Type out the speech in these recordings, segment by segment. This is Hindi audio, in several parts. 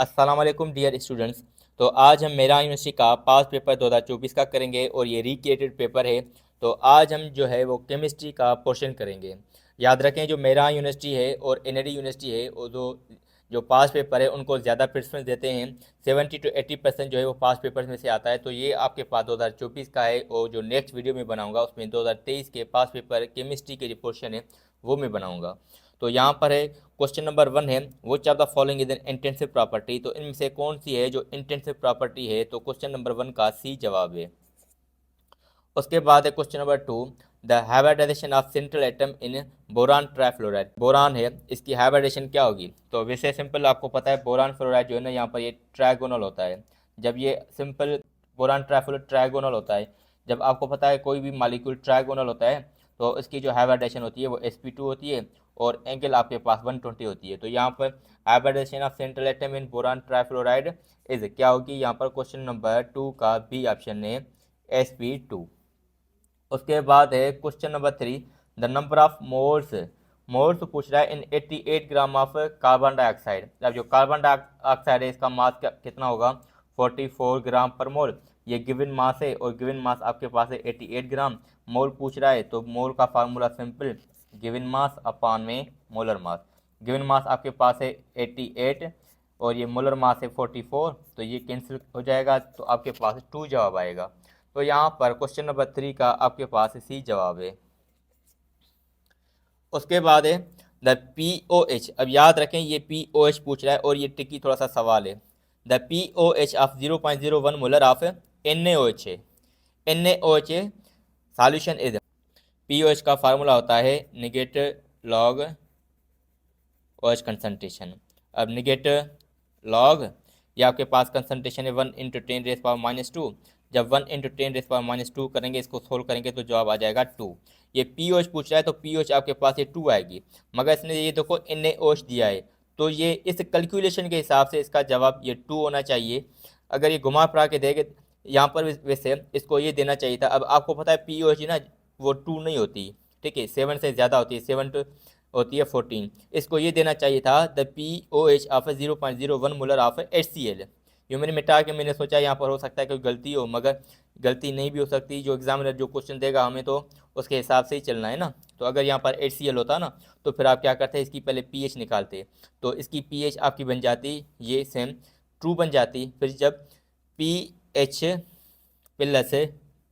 अस्सलाम वालेकुम डियर स्टूडेंट्स। तो आज हम मेरा यूनिवर्सिटी का पास पेपर 2024 का करेंगे और ये रिक्रिएटेड पेपर है। तो आज हम जो है वो केमिस्ट्री का पोर्शन करेंगे। याद रखें, जो मेरा यूनिवर्सिटी है और एनएडी यूनिवर्सिटी है वो जो पास पेपर है उनको ज़्यादा प्रेफरेंस देते हैं। 70 to 80% जो है वो पास पेपर में से आता है। तो ये आपके पास 2024 का है और जो नेक्स्ट वीडियो में बनाऊंगा उसमें 2023 के पास पेपर केमिस्ट्री के जो पोर्शन है वो मैं बनाऊंगा। तो यहाँ पर है क्वेश्चन नंबर 1 है, विच of the following is an intensive property. तो इनमें से कौन सी है जो इंटेंसिव प्रॉपर्टी है? तो क्वेश्चन नंबर 1 का सी जवाब है। उसके बाद है question number 2, the hybridization of central atom in boron trifluoride. Boron है, इसकी हाइब्रिडाइजेशन क्या होगी? तो वैसे सिंपल आपको पता है बोरान फ्लोराइड जो है ना, यहाँ पर ये ट्राइगोनल होता है। जब ये सिंपल बोरान ट्राइफ्लोराइड ट्राइगोनल होता है, जब आपको पता है कोई भी मॉलिक्यूल ट्राइगोनल होता है तो इसकी जो हाइब्रिडाइजेशन होती है वो sp2 होती है और एंगल आपके पास 120 होती है। तो यहाँ पर hybridization of central atom in boron trifluoride is क्या होगी? यहाँ पर क्वेश्चन नंबर 2 का बी ऑप्शन है sp2। उसके बाद है question number 3, the number of moles. Moles पूछ रहा है इन 88 ग्राम ऑफ कार्बन डाइऑक्साइड। अब जो कार्बन डाइऑक्साइड है इसका मास कितना होगा? 44 ग्राम पर मोल। ये गिवन मास है और गिवन मास आपके पास है 88 ग्राम। मोल पूछ रहा है तो मोल का फार्मूला सिंपल, गिवन मास अपान में मोलर मास। गिवन मास आपके पास है 88 और ये मोलर मास है 44, तो ये कैंसिल हो जाएगा तो आपके पास 2 जवाब आएगा। तो यहाँ पर क्वेश्चन नंबर 3 का आपके पास सी जवाब है। उसके बाद है द पी ओ एच। अब याद रखें ये पी ओ एच पूछ रहा है और ये ट्रिकी थोड़ा सा सवाल है। The P O H of 0.01 molar of n a o h है। N a o h solution is, p O h का फार्मूला होता है negative log o h concentration. अब निगेटिव लॉग ये आपके पास कंसनट्रेशन है 1 × 10⁻²। जब 1 × 10⁻² करेंगे, इसको सोल्व करेंगे तो जवाब आ जाएगा 2। ये पी ओ एच पूछ रहा है तो पी ओ एच आपके पास ये 2 आएगी, मगर इसने ये देखो एन ए ओ एच दिया है तो ये इस कैलकुलेशन के हिसाब से इसका जवाब ये 2 होना चाहिए। अगर ये घुमा फिरा के देंगे यहाँ पर वैसे इसको ये देना चाहिए था। अब आपको पता है पी ओ एच ना वो 2 नहीं होती, ठीक है, 7 से ज़्यादा होती है, 7 होती है 14। इसको ये देना चाहिए था the P O H of 0.01 molar of HCl। ये मैंने मिटा के मैंने सोचा यहाँ पर हो सकता है कोई गलती हो, मगर गलती नहीं भी हो सकती। जो एग्जामिनर जो क्वेश्चन देगा हमें तो उसके हिसाब से ही चलना है ना। तो अगर यहाँ पर HCl होता ना तो फिर आप क्या करते हैं, इसकी पहले pH निकालते, तो इसकी pH आपकी बन जाती ये सेम ट्रू बन जाती। फिर जब pH प्लस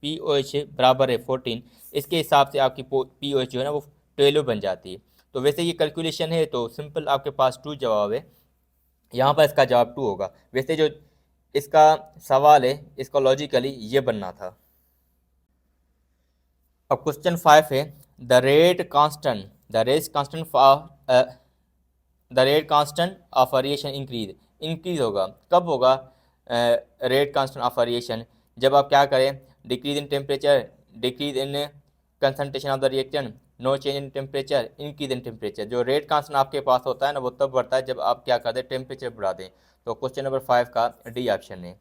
POH बराबर है 14, इसके हिसाब से आपकी POH जो है ना वो 12 बन जाती है। तो वैसे ये कैलकुलेशन है तो सिंपल आपके पास 2 जवाब है। यहाँ पर इसका जवाब 2 होगा। वैसे जो इसका सवाल है इसका लॉजिकली ये बनना था। अब क्वेश्चन 5 है, the rate constant the rate constant of variation increase होगा। कब होगा रेट कांस्टेंट ऑफ वेरिएशन? जब आप क्या करें, decrease in temperature, decrease in concentration of the reactant, no change in temperature, increase in temperature. जो रेट कांस्टेंट आपके पास होता है ना वो तब बढ़ता है जब आप क्या कर दें, टेम्परेचर बढ़ा दें। तो क्वेश्चन नंबर 5 का डी ऑप्शन है।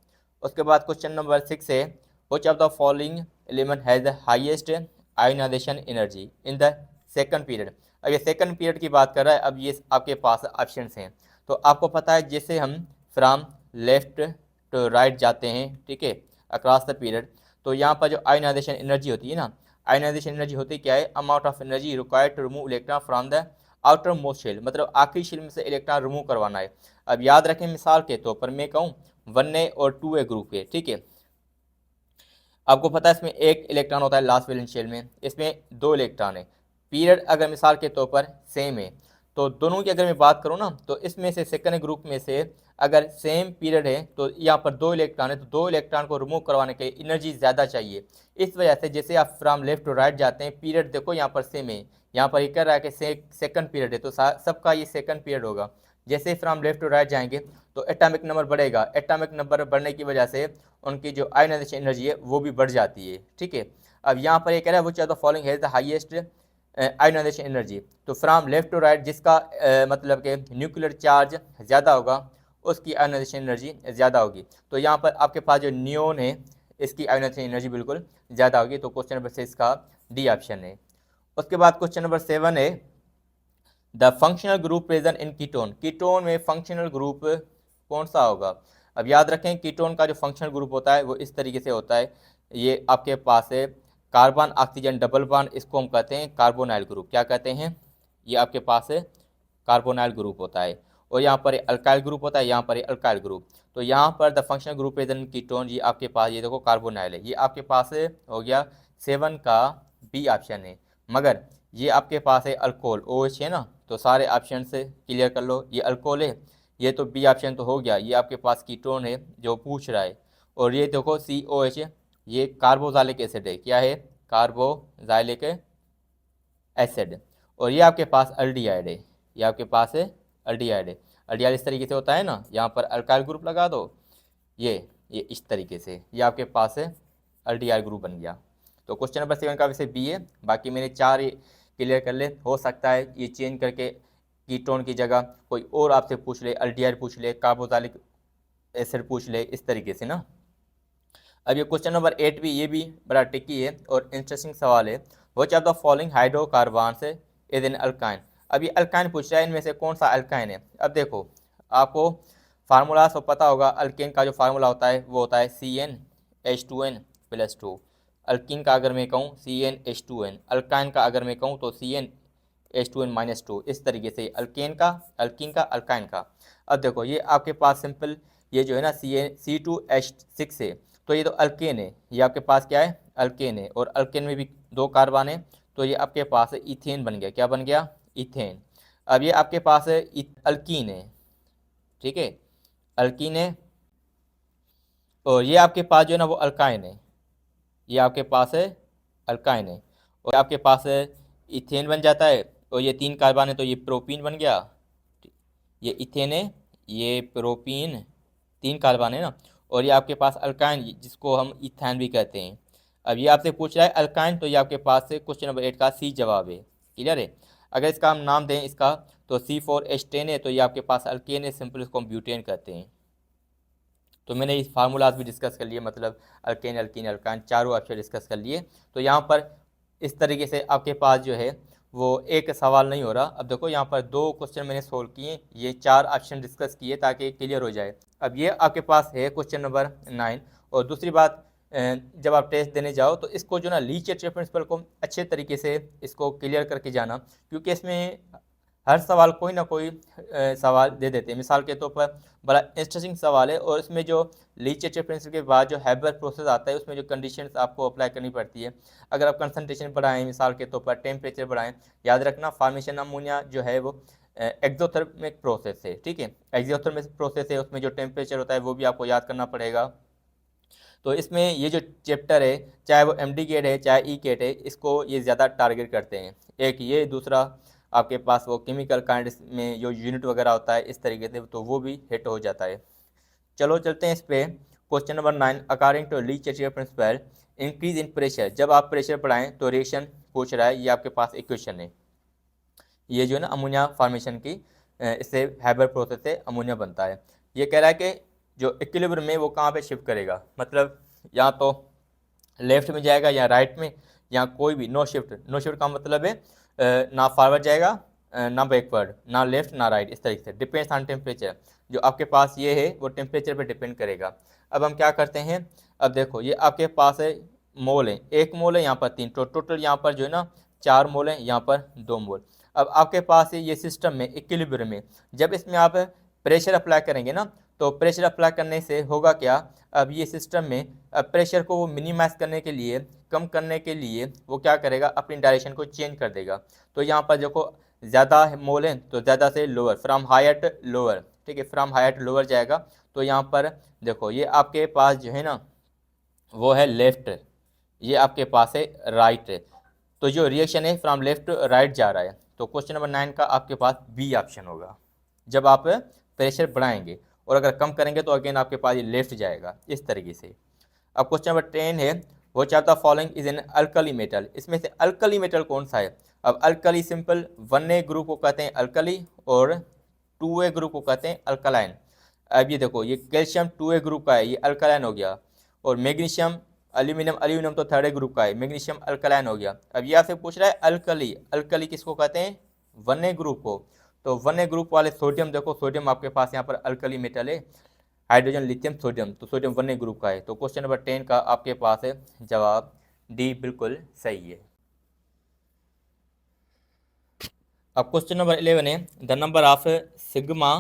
उसके बाद क्वेश्चन नंबर 6 है, which of the following element has the highest ionization energy in the second period. अब ये सेकंड पीरियड की बात कर रहा है। अब ये आपके पास ऑप्शंस हैं। तो आपको पता है जैसे हम फ्रॉम लेफ्ट टू राइट जाते हैं, ठीक है, अक्रॉस द पीरियड, तो यहाँ पर जो आयोनाइजेशन एनर्जी होती है ना, आयोनाइजेशन एनर्जी होती क्या है? Amount of energy required to remove electron from the outer most shell, मतलब आखिरी शेल में से इलेक्ट्रॉन रिमूव करवाना है। अब याद रखें, मिसाल के तौर पर मैं कहूँ 1A और 2A ग्रुप है, ठीक है, आपको पता है इसमें एक इलेक्ट्रॉन होता है लास्ट वैलेंस शेल में, इसमें 2 इलेक्ट्रॉन है। पीरियड अगर मिसाल के तौर पर सेम है तो दोनों की अगर मैं बात करूँ ना तो इसमें से सेकंड ग्रुप में से अगर सेम पीरियड है तो यहाँ पर 2 इलेक्ट्रॉन है, तो 2 इलेक्ट्रॉन को रिमूव करवाने के लिए एनर्जी ज़्यादा चाहिए। इस वजह से जैसे आप फ्रॉम लेफ्ट टू राइट जाते हैं, पीरियड देखो यहाँ पर सेम है, यहाँ पर ये कह रहा है कि सेकंड पीरियड है तो सबका ये सेकंड पीरियड होगा। जैसे ही फ्रॉम लेफ्ट टू राइट जाएंगे तो एटॉमिक नंबर बढ़ेगा, एटॉमिक नंबर बढ़ने की वजह से उनकी जो आयोनाइजेशन एनर्जी है वो भी बढ़ जाती है, ठीक है। अब यहाँ पर ये कह रहा है which of the following has the highest ionization energy. तो फ्रॉम लेफ्ट टू राइट जिसका मतलब कि न्यूक्लियर चार्ज ज़्यादा होगा उसकी आयोनाइजेशन एनर्जी ज़्यादा होगी। तो यहाँ पर आपके पास जो नियोन है इसकी आयोनाइजेशन एनर्जी बिल्कुल ज़्यादा होगी। तो क्वेश्चन नंबर 6 का डी ऑप्शन है। उसके बाद क्वेश्चन नंबर 7 है, the functional group present in ketone. Ketone में फंक्शनल ग्रुप कौन सा होगा। अब याद रखें कीटोन का जो फंक्शनल ग्रुप होता है वो इस तरीके से होता है। ये आपके पास है कार्बन ऑक्सीजन डबल बॉन्ड, इसको हम कहते हैं कार्बोनाइल ग्रुप। क्या कहते हैं, ये आपके पास है कार्बोनाइल ग्रुप होता है। और यहाँ पर अल्काइल ग्रुप होता है, यहाँ पर अल्काइल ग्रुप। तो यहाँ पर the functional group is in ketone, ये आपके पास ये देखो कार्बोनाइल है। ये आपके पास हो गया 7 का बी ऑप्शन है। मगर ये आपके पास है अल्कोहल, OH है ना, तो सारे ऑप्शन से क्लियर कर लो। ये अल्कोहल है, ये तो बी ऑप्शन तो हो गया। ये आपके पास कीटोन है जो पूछ रहा है। और ये देखो COH है, ये कार्बोक्सिलिक एसिड है। क्या है, कार्बोक्सिलिक एसिड। और ये आपके पास एल्डिहाइड है, ये आपके पास है एल्डिहाइड है। एल्डिहाइड इस तरीके से होता है ना, यहाँ पर अल्काइल ग्रुप लगा दो, ये इस तरीके से, ये आपके पास है एल्डिहाइड ग्रुप बन गया। तो क्वेश्चन नंबर 7 का वैसे बी है। बाकी मैंने 4 क्लियर कर ले, हो सकता है ये चेंज करके कीटोन की जगह कोई और आपसे पूछ ले, एल्डिहाइड पूछ ले, कार्बोक्सिलिक एसिड पूछ ले, इस तरीके से ना। अब ये क्वेश्चन नंबर 8 भी, ये भी बड़ा ट्रिकी है और इंटरेस्टिंग सवाल है। Which of the following hydrocarbons is an alkyne. अब ये अल्काइन पूछ रहा है, इनमें से कौन सा अल्काइन है। अब देखो आपको फार्मूला तो पता होगा, अल्केन का जो फार्मूला होता है वो होता है CnH2n+2। अल्कीन का अगर मैं कहूँ CnH2n, अल्काइन का अगर मैं कहूँ तो CnH2n-2। इस तरीके से अल्केन का, अल्कीन का, अल्काइन का। अब देखो ये आपके पास सिंपल, ये जो है ना C2H6 है, तो ये तो अल्केन है। ये आपके पास क्या है, अल्केन है। और अल्केन में भी 2 कार्बन है, तो ये आपके पास इथेन बन गया। क्या बन गया, इथेन। अब ये आपके पास है अल्कीन है, ठीक है, अल्कीन है। और ये आपके पास जो है ना वो अल्काइन है, ये आपके पास है अल्काइन है। और आपके पास है इथेन बन जाता है। और ये 3 कार्बन है तो ये प्रोपीन बन गया। ये इथेन है, ये प्रोपीन, 3 कार्बन है ना। और ये आपके पास अल्काइन, जिसको हम इथाइन भी कहते हैं। अब ये आपसे पूछ रहा है अल्काइन, तो ये आपके पास से क्वेश्चन नंबर 8 का सी जवाब है। क्लियर है। अगर इसका हम नाम दें इसका, तो C4H10 है, तो ये आपके पास अल्केन है, सिंपल इसको हम ब्यूटेन कहते हैं। तो मैंने इस फार्मूलाज भी डिस्कस कर लिए, मतलब अल्केन, अल्कीन, अल्काइन चारों ऑप्शन डिस्कस कर लिए। तो यहाँ पर इस तरीके से आपके पास जो है वो एक सवाल नहीं हो रहा। अब देखो यहाँ पर 2 क्वेश्चन मैंने सोल्व किए, ये 4 ऑप्शन डिस्कस किए ताकि क्लियर हो जाए। अब ये आपके पास है क्वेश्चन नंबर 9। और दूसरी बात, जब आप टेस्ट देने जाओ तो इसको जो ना लीच प्रिंसिपल को अच्छे तरीके से इसको क्लियर करके जाना, क्योंकि इसमें हर सवाल कोई ना कोई सवाल दे देते हैं। मिसाल के तौर पर बड़ा इंटरेस्टिंग सवाल है, और इसमें जो लीच प्रिंसिपल के बाद जो हैबर प्रोसेस आता है उसमें जो कंडीशंस आपको अप्लाई करनी पड़ती है। अगर आप कंसंट्रेशन बढ़ाएं, मिसाल के तौर पर टेम्परेचर बढ़ाएं, याद रखना फॉर्मेशन अमोनिया जो है वो एक्सोथर्मिक प्रोसेस है, ठीक है, एक्सोथर्मिक प्रोसेस है। उसमें जो टेम्परेचर होता है वो भी आपको याद करना पड़ेगा। तो इसमें ये जो चैप्टर है, चाहे वो MD गेट है चाहे E गेट है, इसको ये ज़्यादा टारगेट करते हैं। एक ये, दूसरा आपके पास वो केमिकल काइंड में जो यूनिट वगैरह होता है इस तरीके से, तो वो भी हिट हो जाता है। चलो चलते हैं इस पे। Question number 9, according to leach principle increase in pressure. जब आप प्रेशर बढ़ाएं तो रिएक्शन पूछ रहा है, ये आपके पास इक्वेशन है। ये जो है ना अमोनिया फॉर्मेशन की, इससे हैबर प्रोसेस से अमोनिया बनता है। ये कह रहा है कि जो इक्विलिब्रियम में वो कहाँ पे शिफ्ट करेगा, मतलब या तो लेफ्ट में जाएगा या राइट में, या कोई भी नो शिफ्ट। नो शिफ्ट का मतलब है ना फॉरवर्ड जाएगा ना बैकवर्ड, ना लेफ्ट ना राइट, इस तरीके से। डिपेंड्स ऑन टेम्परेचर, जो आपके पास ये है वो टेम्परेचर पे डिपेंड करेगा। अब हम क्या करते हैं, अब देखो ये आपके पास है मोल है, 1 मोल है, यहाँ पर 3, तो टोटल यहाँ पर जो है ना 4 मोल है, यहाँ पर 2 मोल। अब आपके पास है ये सिस्टम में इक्विलिब्रियम में, जब इसमें आप प्रेशर अप्लाई करेंगे ना, तो प्रेशर अप्लाई करने से होगा क्या, अब ये सिस्टम में प्रेशर को वो मिनिमाइज करने के लिए, कम करने के लिए वो क्या करेगा, अपनी डायरेक्शन को चेंज कर देगा। तो यहाँ पर देखो ज़्यादा मोल है तो ज़्यादा से lower, from higher to lower, ठीक है, फ्रॉम हायर टू लोअर जाएगा। तो यहाँ पर देखो ये आपके पास जो है ना वो है लेफ्ट, ये आपके पास है राइट। तो जो रिएक्शन है फ्रॉम लेफ्ट टू राइट जा रहा है। तो क्वेश्चन नंबर 9 का आपके पास बी ऑप्शन होगा, जब आप प्रेशर बढ़ाएंगे, और अगर कम करेंगे तो अगेन आपके पास ये लेफ्ट जाएगा, इस तरीके से। अब क्वेश्चन नंबर 10 है, वो चाहता following is an alkali metal. इसमें से अल्कली मेटल कौन सा है। अब अल्कली सिंपल 1A ग्रुप को कहते हैं अल्कली, और 2A ग्रुप को कहते हैं अल्कलाइन। अब ये देखो ये कैल्शियम 2A ग्रुप का है, ये अल्कलाइन हो गया। और मैग्नीशियम, एल्यूमिनियम, एल्यूमिनियम तो 3rd ग्रुप का है, मैग्नीशियम अल्कलाइन हो गया। अब ये आपसे पूछ रहा है अल्कली, अल्कली किसको कहते हैं, 1A ग्रुप को। तो 1A ग्रुप वाले सोडियम, देखो सोडियम आपके पास यहाँ पर अल्कली मेटल है, हाइड्रोजन लिथियम सोडियम, तो सोडियम 1A ग्रुप का है। तो क्वेश्चन नंबर 10 का आपके पास है जवाब डी बिल्कुल सही है। अब क्वेश्चन नंबर 11 है the number of sigma,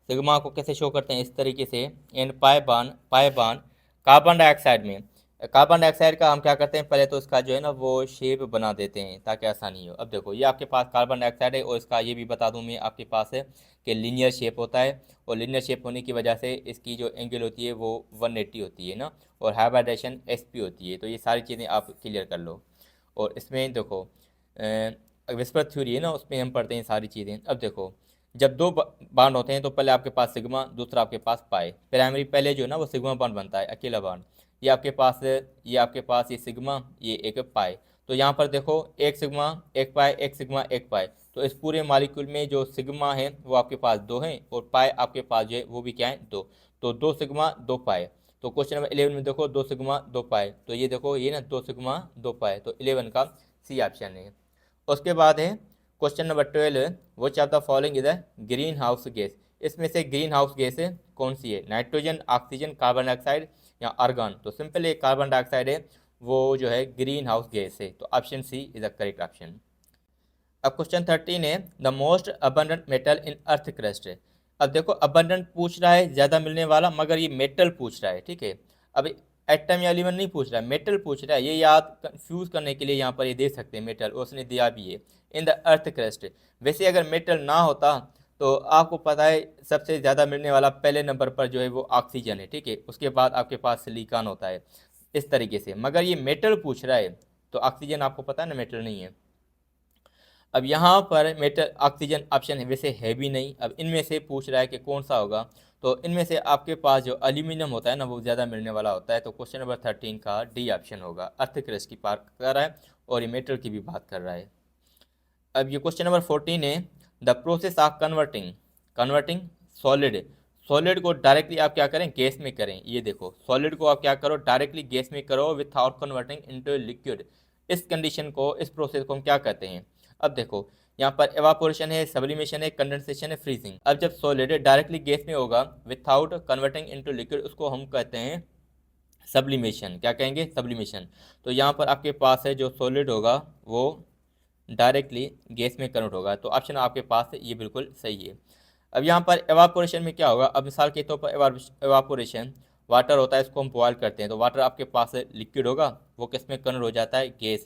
sigma को कैसे शो करते हैं इस तरीके से, एंड पाई बान कार्बन डाइऑक्साइड में। कार्बन डाइऑक्साइड का हम क्या करते हैं, पहले तो इसका जो है ना वो शेप बना देते हैं ताकि आसानी हो। अब देखो ये आपके पास कार्बन डाइऑक्साइड है और इसका ये भी बता दूं मैं आपके पास है कि लीनियर शेप होता है, और लीनियर शेप होने की वजह से इसकी जो एंगल होती है वो 180 होती है ना, और हाइब्रिडेशन SP होती है। तो ये सारी चीज़ें आप क्लियर कर लो। और इसमें देखो विस्पर थ्योरी है ना, उसमें हम पढ़ते हैं सारी चीज़ें। अब देखो जब दो बाड होते हैं तो पहले आपके पास सिग्मा, दूसरा आपके पास पाई। प्राइमरी पहले जो है ना वो सिग्मा बाड बनता है, अकेला बाड। ये आपके पास ये सिग्मा, ये एक पाई। तो यहाँ पर देखो एक सिग्मा एक पाई, एक सिग्मा एक पाई। तो इस पूरे मॉलिक्यूल में जो सिग्मा है वो आपके पास 2 हैं, और पाई आपके पास जो है वो भी क्या है 2। तो 2 सिग्मा 2 पाई। तो क्वेश्चन नंबर 11 में देखो 2 सिग्मा 2 पाई, तो ये देखो ये ना 2 सिग्मा 2 पाई, तो 11 का सी ऑप्शन है। उसके बाद है question number 12, which of the following is a green house gas. इसमें से ग्रीन हाउस गैस कौन सी है, नाइट्रोजन, ऑक्सीजन, कार्बन डाइऑक्साइड या आर्गन। तो सिंपल ये कार्बन डाइऑक्साइड है, वो जो है ग्रीन हाउस गैस है। तो option C is the correct option. अब क्वेश्चन 13 है the most abundant metal in earth crust. अब देखो अबंडेंट पूछ रहा है, ज़्यादा मिलने वाला, मगर ये मेटल पूछ रहा है, ठीक है। अब एटम या एलिमेंट नहीं पूछ रहा है, मेटल पूछ रहा है। ये याद कंफ्यूज करने के लिए यहाँ पर ये दे सकते हैं मेटल, उसने दिया भी है इन द अर्थ क्रस्ट। वैसे अगर मेटल ना होता तो आपको पता है सबसे ज़्यादा मिलने वाला पहले नंबर पर जो है वो ऑक्सीजन है, ठीक है। उसके बाद आपके पास सिलिकॉन होता है, इस तरीके से। मगर ये मेटल पूछ रहा है, तो ऑक्सीजन आपको पता है ना मेटल नहीं है। अब यहाँ पर मेटल ऑक्सीजन ऑप्शन है वैसे है भी नहीं। अब इनमें से पूछ रहा है कि कौन सा होगा, तो इनमें से आपके पास जो एल्यूमिनियम होता है ना वो ज़्यादा मिलने वाला होता है। तो क्वेश्चन नंबर 13 का डी ऑप्शन होगा। अर्थ क्रस्ट की बात कर रहा है और ये मेटल की भी बात कर रहा है। अब ये क्वेश्चन नंबर 14 है the process of converting solid. Solid को डायरेक्टली आप क्या करें, गैस में करें। ये देखो सॉलिड को आप क्या करो, डायरेक्टली गैस में करो विथआउट कन्वर्टिंग इनटू लिक्विड। इस कंडीशन को, इस प्रोसेस को हम क्या कहते हैं। अब देखो यहाँ पर एवापोरेशन है, सब्लिमेशन है, कंडेंसेशन है, फ्रीजिंग। अब जब सॉलिड डायरेक्टली गैस में होगा विथआउट कन्वर्टिंग इनटू लिक्विड, उसको हम कहते हैं सब्लिमेशन। क्या कहेंगे, सब्लिमेशन। तो यहाँ पर आपके पास है जो सॉलिड होगा वो डायरेक्टली गैस में कन्वर्ट होगा। तो ऑप्शन आपके पास है, ये बिल्कुल सही है। अब यहाँ पर एवापोरेशन में क्या होगा, अब मिसाल के तौर पर एवापोरेशन वाटर होता है, इसको हम बॉयल करते हैं, तो वाटर आपके पास लिक्विड होगा, वो किस में कन्वर्ट हो जाता है, गैस।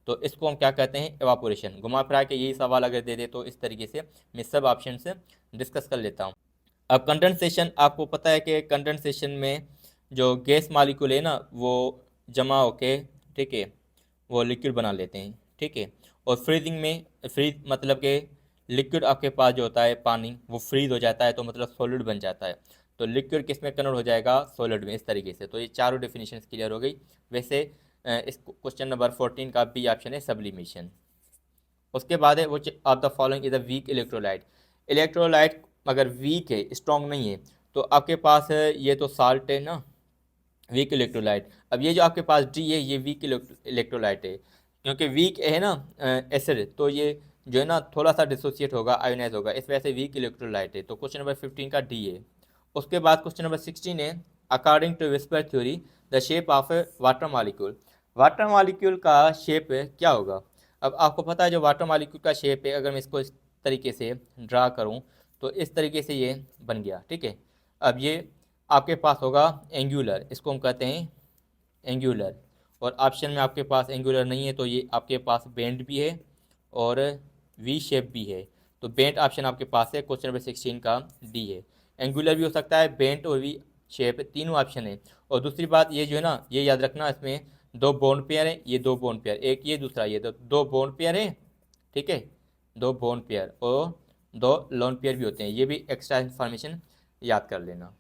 तो इसको हम क्या कहते हैं, एवापोरेशन। घुमा फिरा के यही सवाल अगर दे दे तो इस तरीके से मैं सब ऑप्शन से डिस्कस कर लेता हूँ। अब कंडेंसेशन, आपको पता है कि कंडेंसेशन में जो गैस मालिक्यूल है ना वो जमा होके, ठीक है, वो लिक्विड बना लेते हैं, ठीक है। और फ्रीजिंग में, फ्रीज मतलब कि लिक्विड आपके पास जो होता है पानी, वो फ्रीज हो जाता है, तो मतलब सॉलिड बन जाता है। तो लिक्विड किस में कन्वर्ट हो जाएगा, सॉलिड में, इस तरीके से। तो ये चारों डेफिनेशन क्लियर हो गई। वैसे इस क्वेश्चन नंबर 14 का बी ऑप्शन है सब्लिमेशन। उसके बाद है विच of the following is a weak electrolyte. Electrolyte अगर वीक है, स्ट्रॉन्ग नहीं है, तो आपके पास है ये तो साल्ट है ना, वीक इलेक्ट्रोलाइट। अब ये जो आपके पास डी है ये वीक इलेक्ट्रोलाइट है, क्योंकि वीक है ना एसिड, तो ये जो है ना थोड़ा सा डिसोसिएट होगा, आयोनाइज होगा, इस वजह से वीक इलेक्ट्रोलाइट है। तो क्वेश्चन नंबर 15 का डी है। उसके बाद क्वेश्चन नंबर 16 है according to VSEPR theory the shape of water molecule. Water molecule का शेप क्या होगा। अब आपको पता है जो वाटर मॉलिक्यूल का शेप है, अगर मैं इसको इस तरीके से ड्रा करूँ तो इस तरीके से ये बन गया, ठीक है। अब ये आपके पास होगा एंगुलर, इसको हम कहते हैं एंगुलर। और ऑप्शन में आपके पास एंगुलर नहीं है, तो ये आपके पास बेंड भी है और वी शेप भी है। तो बेंड ऑप्शन आपके पास है, क्वेश्चन नंबर 16 का डी है। एंगुलर भी हो सकता है, बेंड और वी शेप, तीनों ऑप्शन है। और दूसरी बात ये जो है ना, ये याद रखना, इसमें दो बॉन्ड पेयर है, ये दो बॉन्ड पेयर, एक ये दूसरा ये, दो बॉन्ड पेयर है, ठीक है, दो बॉन्ड पेयर और दो लोन पेयर भी होते हैं। ये भी एक्स्ट्रा इन्फॉर्मेशन याद कर लेना।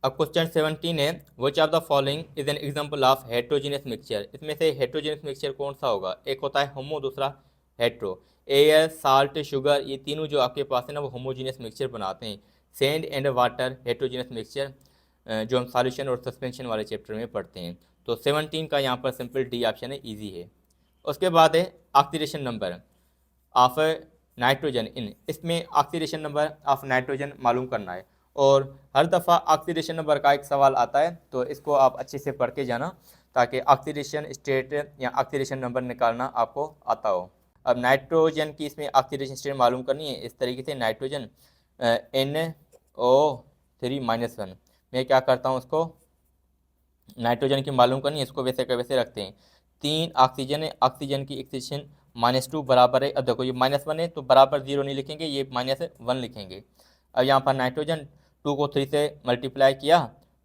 अब क्वेश्चन 17 है विच of the following is an example of heterogeneous mixture. इसमें से हेट्रोजीनियस मिक्सचर कौन सा होगा, एक होता है होमो, दूसरा हेट्रो। एयर, साल्ट, शुगर, ये तीनों जो आपके पास है ना वो होमोजीनियस मिक्सचर बनाते हैं। Sand and water heterogeneous mixture, जो हम सॉल्यूशन और सस्पेंशन वाले चैप्टर में पढ़ते हैं। तो 17 का यहाँ पर सिंपल डी ऑप्शन है, ईजी है। उसके बाद है oxidation number of nitrogen in, इसमें ऑक्सीडेशन नंबर ऑफ नाइट्रोजन मालूम करना है। और हर दफ़ा ऑक्सीडेशन नंबर का एक सवाल आता है, तो इसको आप अच्छे से पढ़ के जाना ताकि ऑक्सीडेशन स्टेट या ऑक्सीडेशन नंबर निकालना आपको आता हो। अब नाइट्रोजन की इसमें ऑक्सीडेशन स्टेट मालूम करनी है इस तरीके से, नाइट्रोजन NO3-1। मैं क्या करता हूँ, उसको नाइट्रोजन की मालूम करनी है, इसको वैसे का वैसे रखते हैं। 3 ऑक्सीजन है, ऑक्सीजन की ऑक्सीजन -2 बराबर है। अब देखो ये -1 है तो बराबर 0 नहीं लिखेंगे, ये -1 लिखेंगे। अब यहाँ पर नाइट्रोजन 2 को 3 से मल्टीप्लाई किया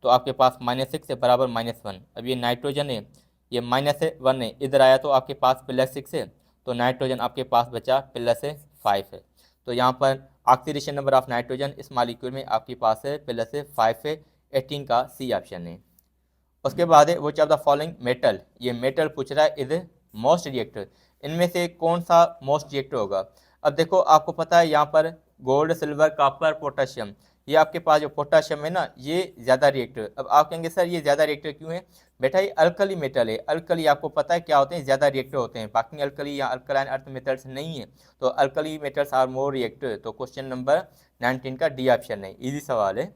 तो आपके पास -6 है बराबर -1। अब ये नाइट्रोजन है, ये -1 है, इधर आया तो आपके पास +6 है, तो नाइट्रोजन आपके पास बचा +5 है। तो यहाँ पर ऑक्सीडेशन नंबर ऑफ नाइट्रोजन इस मॉलिक्यूल में आपके पास है +5 है। 18 का सी ऑप्शन है। उसके बाद है विच ऑफ द फॉलोइंग मेटल, ये मेटल पूछ रहा है, इज मोस्ट रिएक्टिव, इनमें से कौन सा मोस्ट रिएक्टिव होगा। अब देखो आपको पता है यहाँ पर गोल्ड, सिल्वर, कॉपर, पोटाशियम, ये आपके पास जो पोटाशियम है ना ये ज़्यादा रिएक्टिव। अब आप कहेंगे सर ये ज़्यादा रिएक्टिव क्यों है। बेटा ये अल्कली मेटल है, अल्कली आपको पता है क्या होते हैं, ज़्यादा रिएक्टिव होते हैं। बाकी अल्कली या अल्कलाइन अर्थ मेटल्स नहीं है, तो alkali metals are more reactive. तो क्वेश्चन नंबर 19 का डी ऑप्शन है, ईजी सवाल है।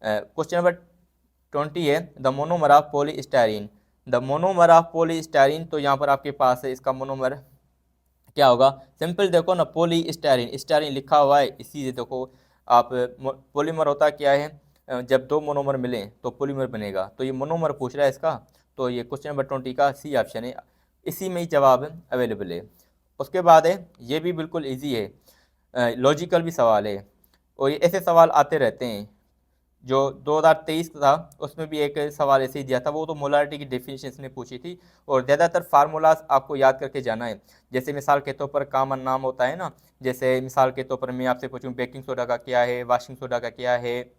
क्वेश्चन नंबर 20 है the monomer of polystyrene, the monomer of polystyrene. तो यहाँ पर आपके पास है इसका मोनोमर क्या होगा। सिंपल देखो ना, पॉलीस्टाइरीन, स्टाइरीन लिखा हुआ है, इसी से देखो आप पॉलीमर होता क्या है, जब 2 मोनोमर मिलें तो पॉलीमर बनेगा। तो ये मोनोमर पूछ रहा है इसका, तो ये क्वेश्चन नंबर 20 का सी ऑप्शन है, इसी में ही जवाब अवेलेबल है। उसके बाद है ये भी बिल्कुल ईजी है, लॉजिकल भी सवाल है, और ये ऐसे सवाल आते रहते हैं। जो 2023 था उसमें भी एक सवाल ऐसे ही दिया था, वो तो मोलारिटी की डेफिनेशन इसने पूछी थी, और ज़्यादातर फार्मूलाज आपको याद करके जाना है। जैसे मिसाल के तौर पर कॉमन नाम होता है ना, जैसे मिसाल के तौर पर मैं आपसे पूछूं बेकिंग सोडा का क्या है, वाशिंग सोडा का क्या है,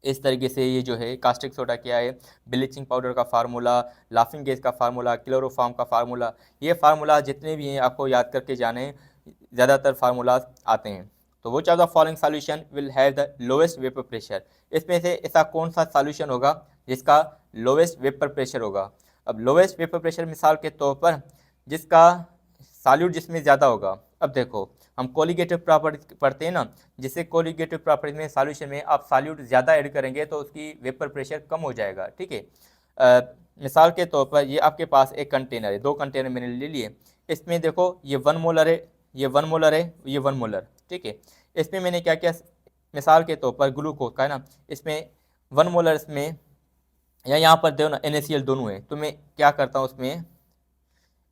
इस तरीके से ये जो है कास्टिक सोडा क्या है, ब्लीचिंग पाउडर का फार्मूला, लाफिंग गैस का फार्मूला, क्लोरोफॉर्म का फार्मूला, ये फार्मूला जितने भी हैं आपको याद करके जाने हैं, ज़्यादातर फार्मूलाज आते हैं। तो विच of the following solution will have the lowest vapour pressure, इसमें से ऐसा कौन सा सॉल्यूशन होगा जिसका लोएस्ट वेपर प्रेशर होगा। अब लोएस्ट वेपर प्रेशर मिसाल के तौर पर जिसका सॉल्यूट जिसमें ज़्यादा होगा। अब देखो हम कोलिगेटिव प्रॉपर्टी पढ़ते हैं ना, जिससे कोलिगेटिव प्रॉपर्टी में सॉल्यूशन में आप सॉल्यूट ज़्यादा ऐड करेंगे तो उसकी वेपर प्रेशर कम हो जाएगा, ठीक है। मिसाल के तौर पर ये आपके पास एक कंटेनर है, 2 कंटेनर मैंने ले लिए, इसमें देखो ये 1 मोलर है, ये 1 मोलर है, ये 1 मोलर, ठीक है। इसमें मैंने क्या किया, मिसाल के तौर पर ग्लूकोज का है ना, इसमें 1 मोलर इसमें, या यहाँ पर देखो ना NaCl दोनों है, तो मैं क्या करता हूँ उसमें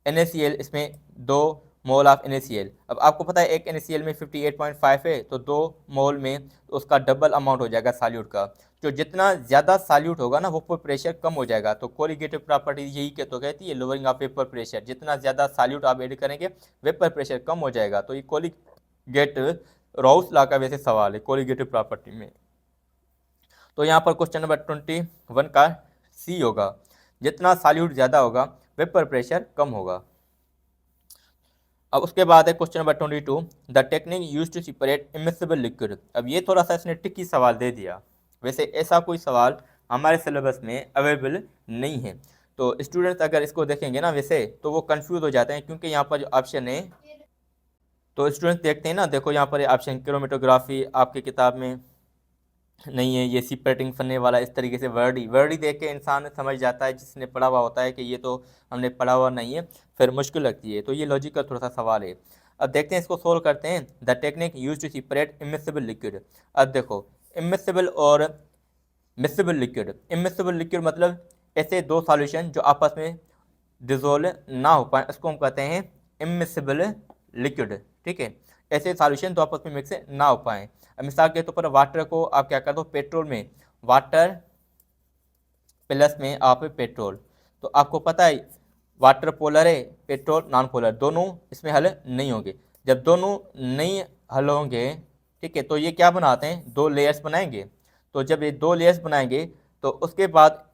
NaCl, इसमें 2 मोल ऑफ NaCl। अब आपको पता है एक NaCl में 58.5 है, तो 2 मोल में तो उसका डबल अमाउंट हो जाएगा सॉल्यूट का। जो जितना ज़्यादा सॉल्यूट होगा ना वो प्रेशर कम हो जाएगा। तो कोलिगेटिव प्रॉपर्टी यही तो कहती है लोअरिंग ऑफ वेपर प्रेशर, जितना ज़्यादा सॉल्यूट आप ऐड करेंगे वेपर प्रेशर कम हो जाएगा। तो ये कोलिगेटिव राउस लॉ का वैसे सवाल है कोलिगेटिव प्रॉपर्टी में। तो यहाँ पर क्वेश्चन नंबर 21 का सी होगा, जितना सॉल्यूट ज़्यादा होगा वेपर प्रेशर कम होगा। अब उसके बाद है question number 22 the technique use to separate immiscible liquid. अब ये थोड़ा सा इसने ट्रिकी सवाल दे दिया, वैसे ऐसा कोई सवाल हमारे सिलेबस में अवेलेबल नहीं है। तो स्टूडेंट्स अगर इसको देखेंगे ना वैसे तो वो कंफ्यूज हो जाते हैं, क्योंकि यहाँ पर जो ऑप्शन है, तो स्टूडेंट्स देखते हैं ना, देखो यहाँ पर ऑप्शन क्रोमेटोग्राफी आपकी किताब में नहीं है, ये सेपरेटिंग फन्ने वाला, इस तरीके से वर्ड ही देख के इंसान समझ जाता है जिसने पढ़ा हुआ होता है कि ये तो हमने पढ़ा हुआ नहीं है, फिर मुश्किल लगती है। तो ये लॉजिकल थोड़ा सा सवाल है। अब देखते हैं इसको सोल्व करते हैं। The technique use to separate immiscible liquid. अब देखो इमिसिबल और मिसिबल लिक्विड, इमिसिबल लिक्विड मतलब ऐसे 2 सॉल्यूशन जो आपस में डिजोल्व ना हो पाए, इसको हम कहते हैं इमिसिबल लिक्विड, ठीक है। ऐसे सॉल्यूशन तो आपस में मिक्स ना हो पाए। मिसाल के तौर पर वाटर को आप क्या कर दो, पेट्रोल में वाटर प्लस में आप पेट्रोल, तो आपको पता है वाटर पोलर है, पेट्रोल नॉन पोलर, दोनों इसमें हल नहीं होंगे। जब दोनों नहीं हल होंगे, ठीक है, तो ये क्या बनाते हैं, 2 लेयर्स बनाएंगे। तो जब ये 2 लेयर्स बनाएंगे तो उसके बाद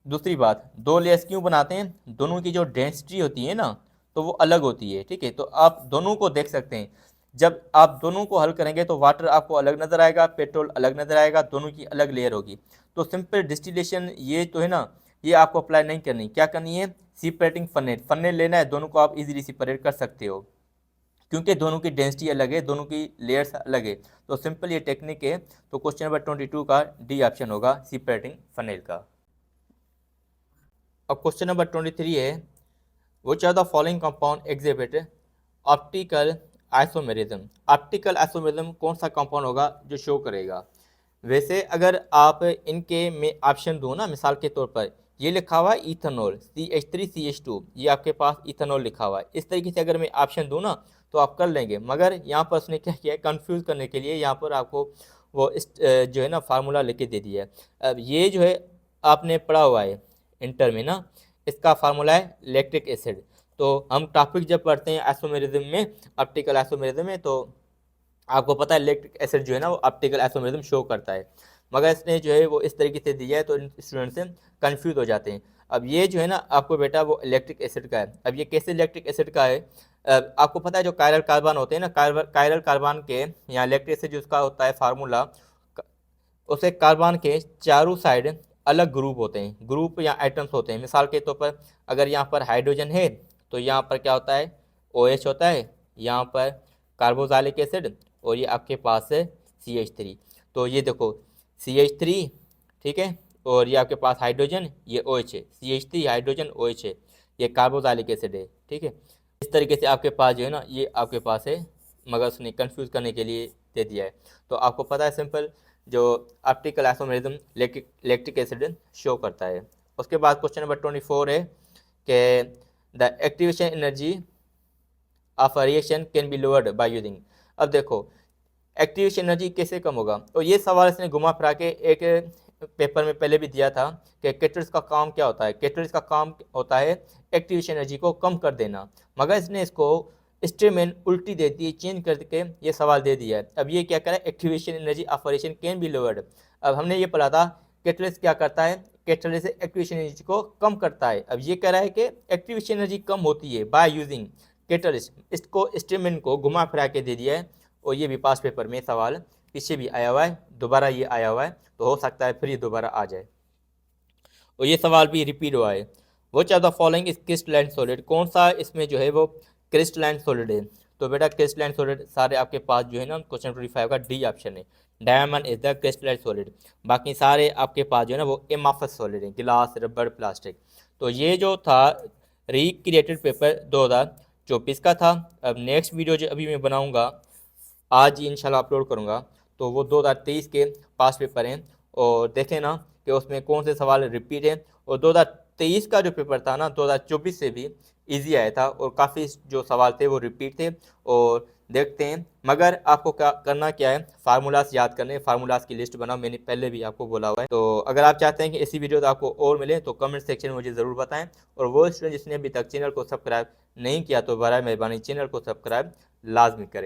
दूसरी बात, 2 लेयर्स क्यों बनाते हैं, दोनों की जो डेंसिटी होती है ना तो वो अलग होती है, ठीक है। तो आप दोनों को देख सकते हैं, जब आप दोनों को हल करेंगे तो वाटर आपको अलग नज़र आएगा, पेट्रोल अलग नज़र आएगा, दोनों की अलग लेयर होगी। तो सिंपल डिस्टिलेशन ये तो है ना, ये आपको अप्लाई नहीं करनी, क्या करनी है, सेपरेटिंग फनेल लेना है, दोनों को आप इजीली सेपरेट कर सकते हो। क्योंकि दोनों की डेंसिटी अलग है, दोनों की लेयर्स अलग है। तो सिंपल ये टेक्निक है। तो क्वेश्चन नंबर 22 का डी ऑप्शन होगा सेपरेटिंग फनेल का। अब क्वेश्चन नंबर 23 है, which are the following compound exhibit optical isomerism. Optical isomerism कौन सा कंपाउंड होगा जो शो करेगा। वैसे अगर आप इनके में ऑप्शन दो ना, मिसाल के तौर पर ये लिखा हुआ है इथेनॉल CH3CH2, ये आपके पास इथेनॉल लिखा हुआ है। इस तरीके से अगर मैं ऑप्शन दूँ ना तो आप कर लेंगे, मगर यहाँ पर उसने क्या किया है, कंफ्यूज करने के लिए यहाँ पर आपको वो जो है ना फार्मूला लेके दे दिया है। अब ये जो है आपने पढ़ा हुआ है इंटर में ना, इसका फार्मूला है लैक्टिक एसिड। तो हम टॉपिक जब पढ़ते हैं आइसोमेरिज्म में, ऑप्टिकल आइसोमेरिज्म में, तो आपको पता है इलेक्ट्रिक एसिड जो है ना वो ऑप्टिकल आइसोमेरिज्म शो करता है, मगर इसने जो है वो इस तरीके से दिया है तो स्टूडेंट से कंफ्यूज हो जाते हैं। अब ये जो है ना आपको बेटा वो इलेक्ट्रिक एसिड का है। अब ये कैसे इलेक्ट्रिक एसिड का है, आपको पता है जो कायरल कार्बन होते हैं ना, कायरल कार्बन के यहाँ इलेक्ट्रिक एसिड जिसका होता है फार्मूला, उसे कार्बन के चारों साइड अलग ग्रुप होते हैं, ग्रुप या एटम्स होते हैं। मिसाल के तौर पर अगर यहाँ पर हाइड्रोजन है तो यहाँ पर क्या होता है, OH होता है, यहाँ पर कार्बोक्सिलिक एसिड, और ये आपके पास है CH3। तो ये देखो CH3, ठीक है, और ये आपके पास हाइड्रोजन, ये OH है, CH3 हाइड्रोजन OH है, ये कार्बोक्सिलिक एसिड है, ठीक है। इस तरीके से आपके पास जो है ना ये आपके पास है, मगर उसने कंफ्यूज करने के लिए दे दिया है। तो आपको पता है सिंपल जो optical isomerism electric acid show करता है। उसके बाद क्वेश्चन नंबर 24 है कि the activation energy of reaction can be lowered by using. अब देखो एक्टिवेशन एनर्जी कैसे कम होगा, तो ये सवाल इसने घुमा फिरा के एक पेपर में पहले भी दिया था कि कैटलिस्ट का काम क्या होता है। कैटलिस्ट का काम होता है एक्टिवेशन एनर्जी को कम कर देना, मगर इसने इसको स्टेटमेंट उल्टी दे दी, चेंज करके ये सवाल दे दिया है। अब ये क्या करें, activation energy of reaction can be lowered. अब हमने ये पढ़ा था कैटलिस्ट क्या करता है, कैटलिस्ट एक्टिवेशन एनर्जी को कम करता है। अब ये कह रहा है कि एक्टिवेशन एनर्जी कम होती है बाय यूजिंग कैटलिस्ट। इसको स्टेटमेंट को घुमा फिरा के दे दिया है, और ये भी पास पेपर में सवाल पीछे भी आया हुआ है, दोबारा ये आया हुआ है, तो हो सकता है फिर ये दोबारा आ जाए। और ये सवाल भी रिपीट हुआ है, which are the following is crystalline solid. कौन सा इसमें जो है वो क्रिस्टलाइन सॉलिड है। तो बेटा क्रिस्टलाइन सॉलिड सारे आपके पास जो है ना क्वेश्चन 25 का डी ऑप्शन है, diamond is the crystalline solid. बाकी सारे आपके पास जो है ना वो एमाफस सॉलिड है, गिलास रबर प्लास्टिक। तो ये जो था रिक्रिएटेड पेपर 2024 का था। अब नेक्स्ट वीडियो जो अभी मैं बनाऊँगा, आज ही इंशाल्लाह अपलोड करूँगा, तो वो 2023 के पास पेपर हैं, और देखें ना कि उसमें कौन से सवाल रिपीट हैं। और 2023 का जो पेपर था ना 2024 से भी इजी आया था, और काफ़ी जो सवाल थे वो रिपीट थे। और देखते हैं, मगर आपको क्या करना क्या है, फार्मूलाज याद करने, फार्मूलाज की लिस्ट बनाओ, मैंने पहले भी आपको बोला हुआ है। तो अगर आप चाहते हैं कि ऐसी वीडियो तो आपको और मिले तो कमेंट सेक्शन में मुझे ज़रूर बताएं। और वो स्टूडेंट जिसने अभी तक चैनल को सब्सक्राइब नहीं किया तो बराए मेहरबानी चैनल को सब्सक्राइब लाजमी करें।